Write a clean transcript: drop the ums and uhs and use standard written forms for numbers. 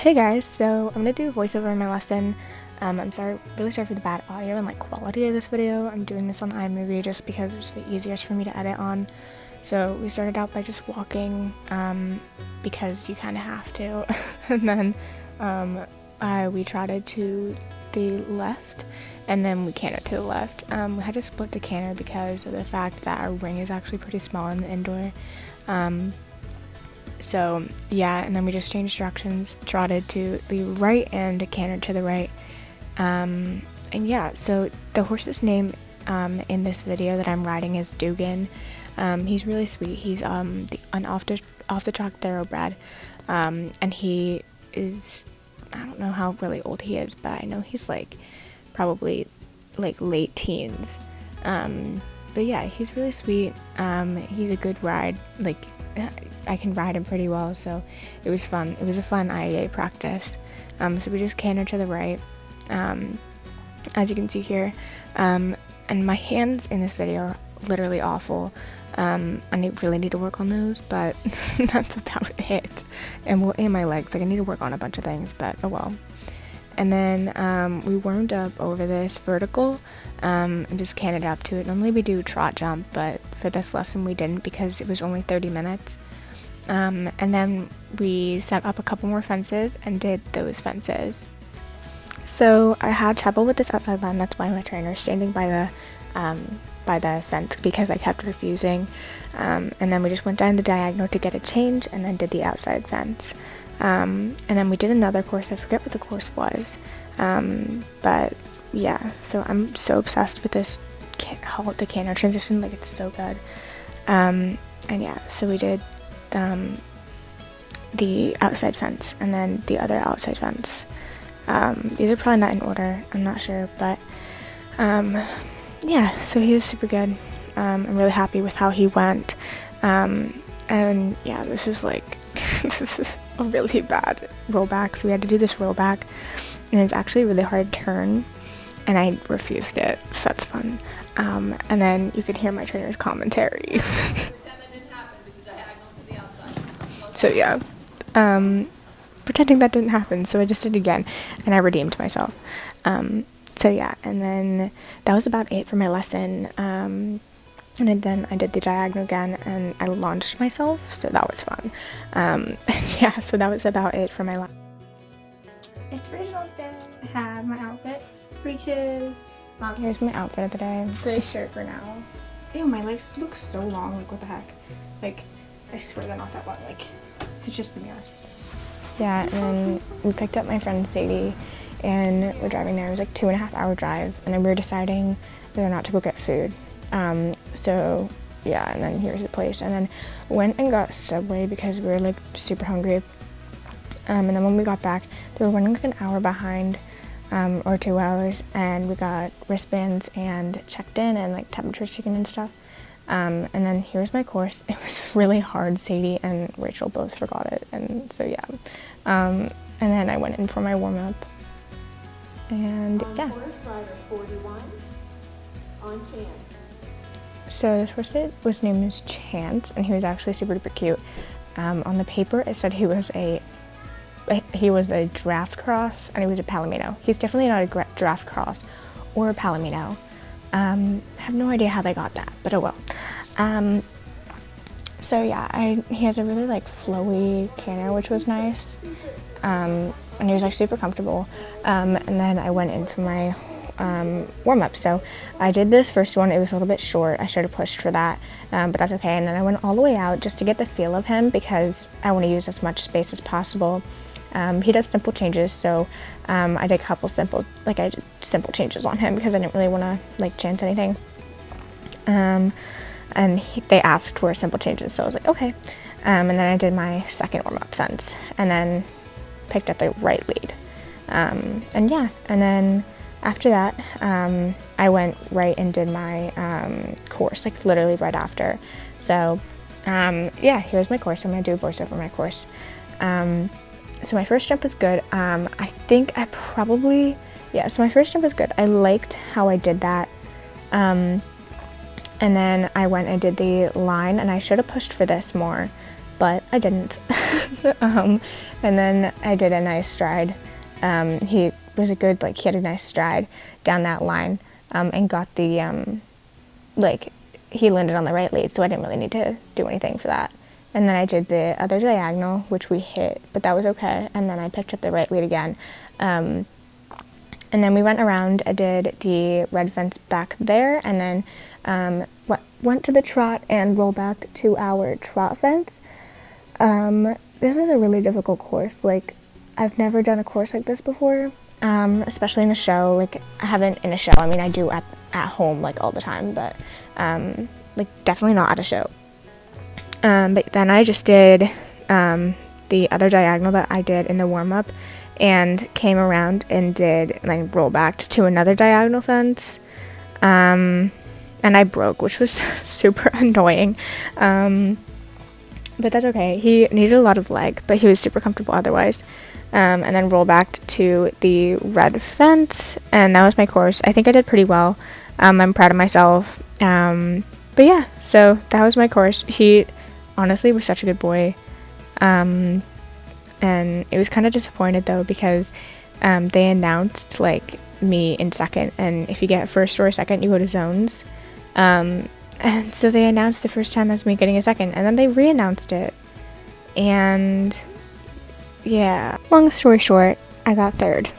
Hey guys, so I'm gonna do a voiceover in my lesson. I'm really sorry for the bad audio and quality of this video. I'm doing this on iMovie just because it's the easiest for me to edit on. So we started out by just walking, because you kind of have to, and then we trotted to the left, and then we cantered to the left. We had to split the canter because of the fact that our ring is actually pretty small in the indoor. So yeah, and then we just changed directions, trotted to the right and cantered to the right. And yeah, so the horse's name in this video that I'm riding is Dugan. He's really sweet. He's an off the track thoroughbred, and he is, I don't know how really old he is, but I know he's probably late teens. But yeah, he's really sweet. He's a good ride. I can ride him pretty well, so it was fun. It was a fun IEA practice. So we just cantered to the right, as you can see here. And my hands in this video are literally awful. I really need to work on those, but that's about it. And my legs. I need to work on a bunch of things, but oh well. And then we warmed up over this vertical and just cantered up to it. Normally we do trot jump, but for this lesson we didn't because it was only 30 minutes. And then we set up a couple more fences and did those fences. So I had trouble with this outside line. That's why my trainer is standing by the fence, because I kept refusing. And then we just went down the diagonal to get a change and then did the outside fence. And then we did another course. I forget what the course was. But yeah, so I'm so obsessed with this the canter transition. It's so good. And yeah, so we did the outside fence and then the other outside fence. These are probably not in order, I'm not sure, but yeah, so he was super good. I'm really happy with how he went. And yeah, this is this is a really bad rollback, so we had to do this rollback, and it's actually a really hard turn, and I refused it, so that's fun. And then you could hear my trainer's commentary. So yeah, pretending that didn't happen, so I just did it again, and I redeemed myself. So yeah, and then that was about it for my lesson. And then I did the diagonal again, and I launched myself, so that was fun. And yeah, so that was about it for my lesson. It's Regionals Day. I have my outfit, breeches. Here's my outfit of the day. Gray shirt for now. Ew, my legs look so long. What the heck? I swear they're not that long. It's just the mirror. Yeah, and then we picked up my friend Sadie, and we're driving there. It was 2.5 hour drive, and then we were deciding whether or not to go get food. So yeah, and then here's the place, and then went and got Subway because we were super hungry. And then when we got back, they were running an hour behind, or 2 hours, and we got wristbands and checked in and temperature taken and stuff. And then here's my course. It was really hard. Sadie and Rachel both forgot it, and so yeah. And then I went in for my warm up, and yeah. Rider 41 on Chance. So this horse name is Chance, and he was actually super duper cute. On the paper it said he was a draft cross, and he was a Palomino. He's definitely not a draft cross or a Palomino. I have no idea how they got that, but oh well. So yeah, he has a really flowy canter, which was nice. And he was super comfortable. And then I went in for my warm-up. So I did this first one. It was a little bit short. I should have pushed for that, but that's okay. And then I went all the way out just to get the feel of him, because I want to use as much space as possible. He does simple changes, so I did a couple simple changes on him because I didn't really want to chance anything. And they asked for simple changes, so I was okay. And then I did my second warm-up fence, and then picked up the right lead. And yeah, and then after that, I went right and did my course, literally right after. So yeah, here's my course. I'm gonna do a voiceover for my course. So my first jump was good. So my first jump was good. I liked how I did that. And then I went and did the line, and I should have pushed for this more, but I didn't. And then I did a nice stride. He was a good, like, he had a nice stride down that line, and got the, like, he landed on the right lead, so I didn't really need to do anything for that. And then I did the other diagonal, which we hit, but that was okay. And then I picked up the right lead again. And then we went around. I did the red fence back there, and then went to the trot and roll back to our trot fence. This is a really difficult course. Like, I've never done a course like this before, especially in a show. Like, I haven't in a show. I mean, I do at home, like, all the time, but like, definitely not at a show. But then I just did the other diagonal that I did in the warm-up, and came around and did, like, roll back to another diagonal fence, and I broke, which was super annoying, but that's okay. He needed a lot of leg, but he was super comfortable otherwise. And then roll back to the red fence, and that was my course. I think I did pretty well. I'm proud of myself. But yeah, so that was my course. He honestly was such a good boy. And it was kind of disappointed though, because they announced, like, me in second, and if you get first or a second, you go to zones. And so they announced the first time as me getting a second, and then they re-announced it. And yeah, long story short, I got third.